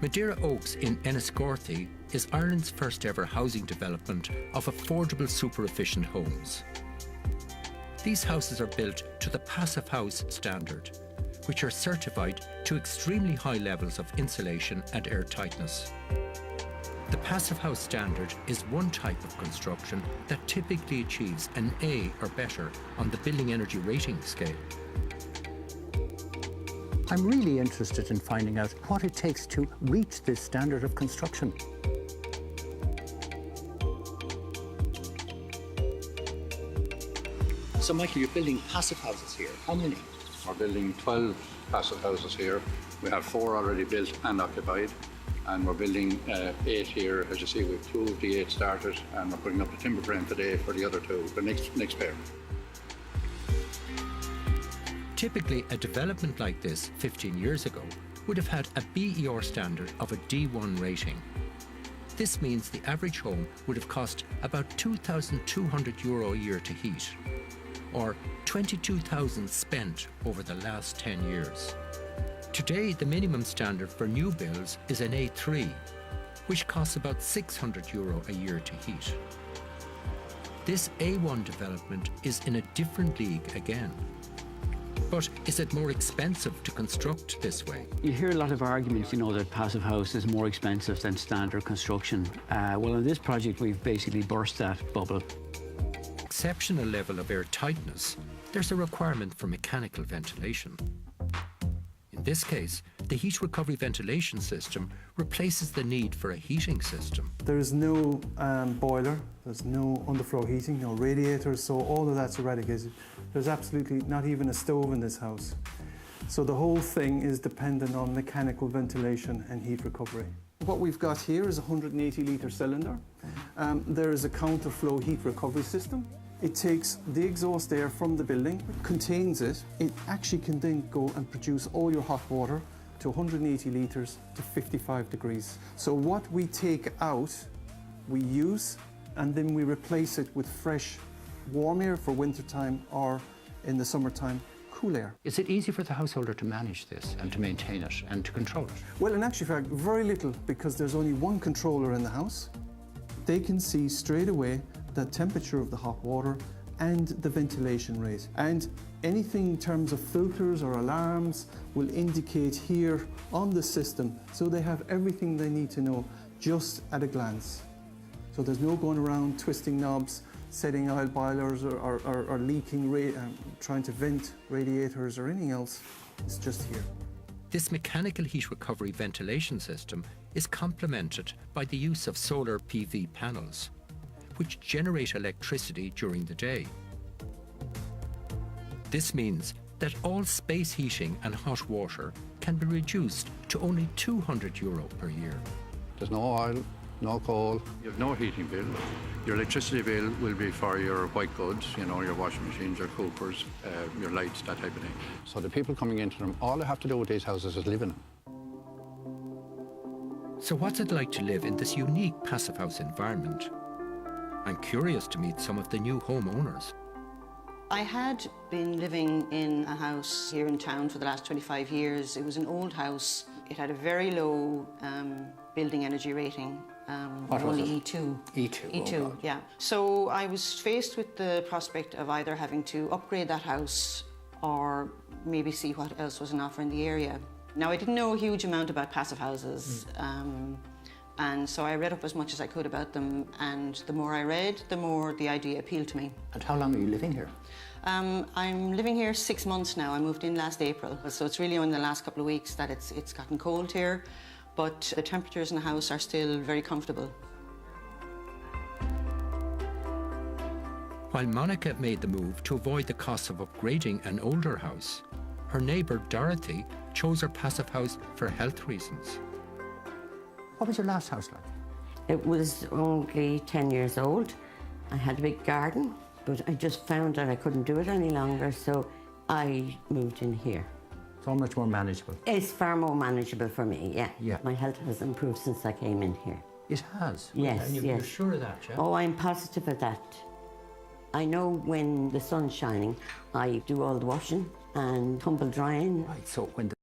Madeira Oaks in Enniscorthy is Ireland's first ever housing development of affordable super-efficient homes. These houses are built to the Passivehouses standard, which are certified to extremely high levels of insulation and airtightness. The Passivehouses standard is one type of construction that typically achieves an A or better on the Building Energy Rating scale. I'm really interested in finding out what it takes to reach this standard of construction. So, Michael, you're building passive houses here. How many? We're building 12 passive houses here. We have 4 already built and occupied. And we're building 8 here. As you see, we've 2 of the 8 started, and we're putting up the timber frame today for the other 2, the next pair. Typically, a development like this 15 years ago would have had a BER standard of a D1 rating. This means the average home would have cost about €2,200 a year to heat, or 22,000 spent over the last 10 years. Today, the minimum standard for new builds is an A3, which costs about €600 a year to heat. This A1 development is in a different league again. But is it more expensive to construct this way? You hear a lot of arguments, that passive house is more expensive than standard construction. Well, in this project, we've basically burst that bubble. Exceptional level of air tightness, there's a requirement for mechanical ventilation. In this case, the heat recovery ventilation system replaces the need for a heating system. There's no boiler, there's no underfloor heating, no radiators, so all of that's eradicated. There's absolutely not even a stove in this house. So the whole thing is dependent on mechanical ventilation and heat recovery. What we've got here is a 180-litre cylinder. There is a counterflow heat recovery system. It takes the exhaust air from the building, contains it. It actually can then go and produce all your hot water to 180 litres to 55 degrees. So what we take out, we use, and then we replace it with fresh, warm air for wintertime, or in the summertime, cool air. Is it easy for the householder to manage this and to maintain it and to control it? Well, in actual fact, very little, because there's only one controller in the house. They can see straight away the temperature of the hot water and the ventilation rate. And anything in terms of filters or alarms will indicate here on the system, so they have everything they need to know just at a glance. So there's no going around twisting knobs, setting oil boilers or leaking, trying to vent radiators or anything else. It's just here. This mechanical heat recovery ventilation system is complemented by the use of solar PV panels, which generate electricity during the day. This means that all space heating and hot water can be reduced to only €200 per year. There's no oil, no coal, you have no heating bill. Your electricity bill will be for your white goods, your washing machines, your cookers, your lights, that type of thing. So the people coming into them, all they have to do with these houses is live in them. So what's it like to live in this unique passive house environment? I'm curious to meet some of the new homeowners. I had been living in a house here in town for the last 25 years. It was an old house. It had a very low building energy rating. What was only it? E2. E2. E2, oh God. yeah. So I was faced with the prospect of either having to upgrade that house or maybe see what else was on offer in the area. Now, I didn't know a huge amount about passive houses. And so I read up as much as I could about them, and the more I read, the more the idea appealed to me. And how long are you living here? I'm living here 6 months now. I moved in last April, so it's really only the last couple of weeks that it's gotten cold here, but the temperatures in the house are still very comfortable. While Monica made the move to avoid the cost of upgrading an older house, her neighbour Dorothy chose her passive house for health reasons. What was your last house like? It was only 10 years old. I had a big garden, but I just found that I couldn't do it any longer, so I moved in here. It's all much more manageable. It's far more manageable for me, yeah. Yeah. My health has improved since I came in here. It has? Yes, And yes. you're sure of that, yeah? Oh, I'm positive of that. I know when the sun's shining, I do all the washing and tumble drying. Right, so when the